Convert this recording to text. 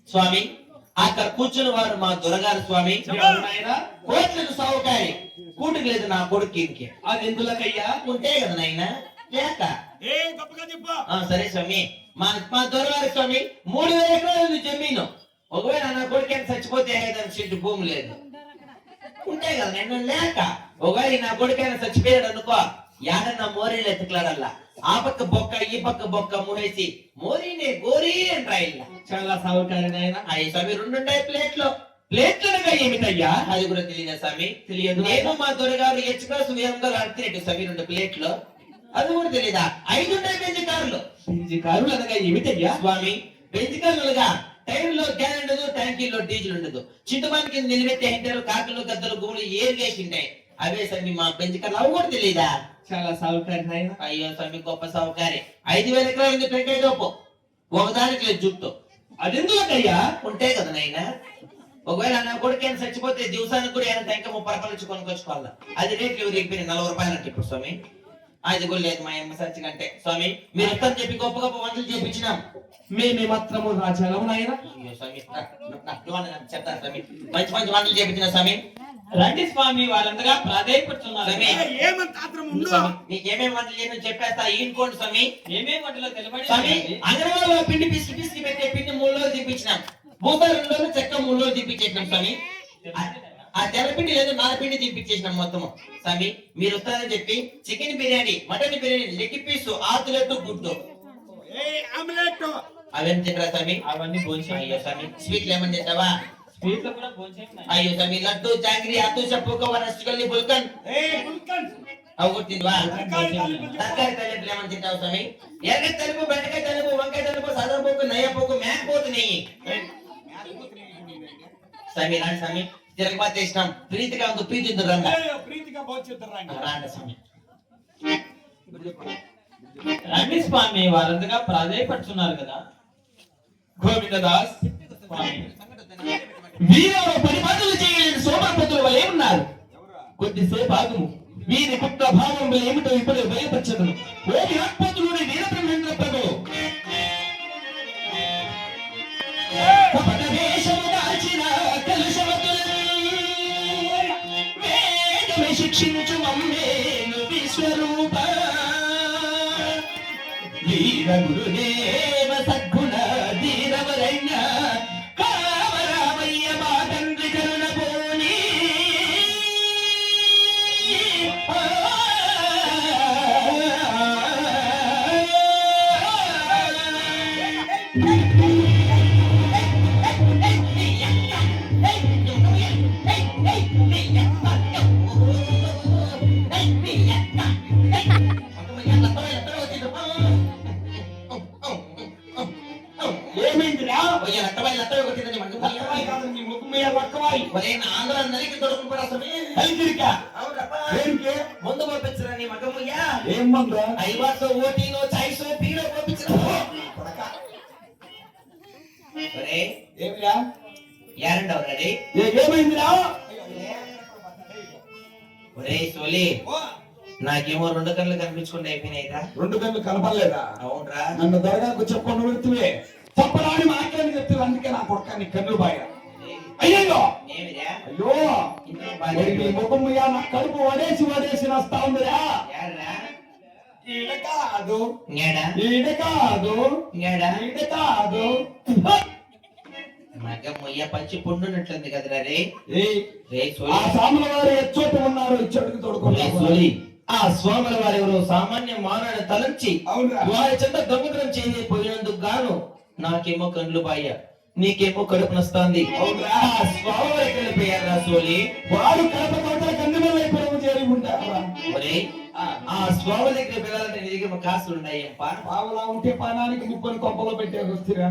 స్వామి అక్కడ కూర్చుని వారు మా దొరగారు స్వామి. కోట్లకు సావుకారి కూటికి లేదు నా కొడుకు. అది ఎందులకయ్యా? ఉంటే కదా నాయన లేక. సరే స్వామి, మా దొరగారు స్వామి 3000 ఎకరాలు జమీను. ఒకవేళ నా కొడుకు చచ్చిపోతే చెట్టు భూమి లేదు. ఉంటే కదా నేను లేక. ఒకవేళ నా కొడుకైనా చచ్చిపోయాడు అనుకో, యాడన్నా మోరీలు ఎత్తుకులాడల్లా. ఆ పక్క బొక్క ఈ పక్క బొక్క మూడేసి మోరీనే గోరీ అని రాయిల్లా. చాలా సాగుకారి నాయన. అయ్యి స్వామి 2 ఉంటాయి ప్లేట్లనగా ఏమిటయ్యా? అది కూడా తెలియదా స్వామి? తెలియదు. నేను మా దొరగారు ఎచ్చుకోసం వేరంగా అడిగినట్టు స్వామి 2 ప్లేట్లు. అది కూడా తెలీదా? 5 ఉంటాయి బెంజికారులు. బెంజికారులు అనగా ఏమిటయ్యా? స్వామి బెంజికారులుగా టైర్లో గ్యాస్ ఉండదు, ట్యాంకీలో డీజిల్ ఉండదు. చింతమానికి నిలబెట్టే హెంటారు, కాకులు గద్దలు గుమ్ములు ఏరిగేసి ఉంటాయి. అవే స్వామి మా బెంజికారులు. అవి కూడా తెలీదా? చాలా సాగుకారి నాయన. అయ్యో స్వామి గొప్ప సాగుకారి. 5000 ఎకరాలు టెంకాయ తోపు, ఒకదానికి లేదు జుట్టు. అది ఎందుకయ్యా? ఉంటే కదా నాయన. ఒకవేళ నా కొడుకు చచ్చిపోతే దివసానికి కూడా ఆయన టెంక 30 రూపాయలు ఇచ్చి కొనుక్కొచ్చుకోవాలా. అది రేట్లు ఎగిరిపోయినాయి 40 రూపాయలు అంటే ఇప్పుడు స్వామి. అది కూడా లేదు మా అమ్మ సచ్చి కంటే. స్వామి మీరు ఇస్తాను చెప్పి గొప్ప గొప్ప వంటలు చేపించినాం. మేమే మాత్రము రాజాలం నాయన. అయ్యో స్వామి చెప్తాను స్వామి, మంచి మంచి వంటలు చేపించిన స్వామి. రండి స్వామి, వాళ్ళందగా ప్రాధాయపడుతున్నారు. నీకేమేమి వంటలు చేయని చెప్పేస్తా. ఈనుకోండి స్వామి. ఏమేమి వంటలో తెలియబడి స్వామి అంగన్వాడలో పిండి పిసికి పెట్టే పిండి 3 రోజులు తీపించినాం. భూసాలు 2 రోజులు, చెక్క 3 రోజులు తీపించేసినాం స్వామి. ఆ తెల్లపిండి లేదు, నాలుపిండి తీపించేసినాం మొత్తము. స్వామి మీరు వస్తారని చెప్పి chicken biryani, mutton biryani, leg piece, ఆతులెట్టు, గుడ్డు అవన్నీ తింటారా స్వామి? అవన్నీ భోజనం. అయ్యో స్వామి స్వీట్లు ఏమని తింటావా? స్వీట్లు కూడా భోజనం. అయ్యో స్వామి లడ్డు, జాంగ్రీ, అత్తు చెప్పు, రసగుల్లి, బుల్కన్ అవి కూడా తింటావా? తరకారీ తల్లిపులు ఏమని తింటావు స్వామి? ఎర్ర తలుపు, బెండకాయ తలుపు, వంకాయ తలుపు, సదర పోకు, నయ్య పోకు, మేకపోతు నెయ్యి. స్వామి రాండి స్వామి, తిరగబాత ఇష్టం ప్రీతిగా ఉంది. ప్రీతి రండి స్వామి. రండి స్వామి, వాళ్ళందగా ప్రాధాయపడుతున్నారు కదా. గోవిందదాస్ స్వామి వీరు 10 మందులు చేయలేని సోమరపతుల వలె ఉన్నారు. కొద్దిసేపు ఆగుము, వీరి పుట్ట భావం ఏమిటో ఇప్పుడే బయలుపరచదును. ఓ విరాట్పతులుని వీర బ్రహ్మేంద్ర ప్రభు శిక్షించు మమ్మేను విశ్వరూప వీర గురుదేవ సద్గుణ ధీరవరణ్య కామరామయ్య మా తండ్రి కరుణ పోని ముందు పంపించరా నీ మగముయ్యా? ఏం మందు? ఐవాసో, ఓటీనో, చాయిసో, పీరో పంపించరా. ఏమిరా యారండవరాడి ఏమైందిరా? ఒరే సోలి, నాకేమో 2 కళ్ళు కనిపించకుండా అయిపోయినాయిరా. 2 కళ్ళు కనపడలేదా? అవునరా. నన్ను దొరగాకు చెప్పను వెళ్తువే చెప్పరాని మాట్లాడి చెప్తే అందుకే నా కొడుక నీ కన్ను బాగా. అయ్యో ఏమిరా? అయ్యో నీ ముఖం నా కడుపు వడేసి వస్తా ఉందిరా. యారా ఈడ కాదు, నేడా ఈడ కాదు, నేడా ఈడ కాదు. మగముయ్య పంచి పుండున్నట్లుంది కదరా రే. రే ఆ సోలి, సాముల వారు ఎచ్చోట ఉన్నారు, ఇచ్చోటికి తోడుకున్నారు. సోలి ఆ స్వాముల వారు ఎవరు సామాన్య మానవుని తలంచి అవునురా. వారి చెంత దొంగతనం చేయలేకపోయినందుకు గాను నాకేమో కండ్లు బాయ, నీకేమో కడుపు నొస్తాంది. అవునురా. ఆ స్వామి వారికి వెళ్ళిపోయారా సోలి? వాడు కడప కోటల కన్ను వల్ల పొడవు చేరి ఉంటారు. ఒరే ఆ స్వామి దగ్గర పిల్లలంటే నీ దగ్గర కాసులు ఉన్నాయి. పావులా ఉంటే పానానికి ముప్పని కొంపలో పెట్టే వస్తురా.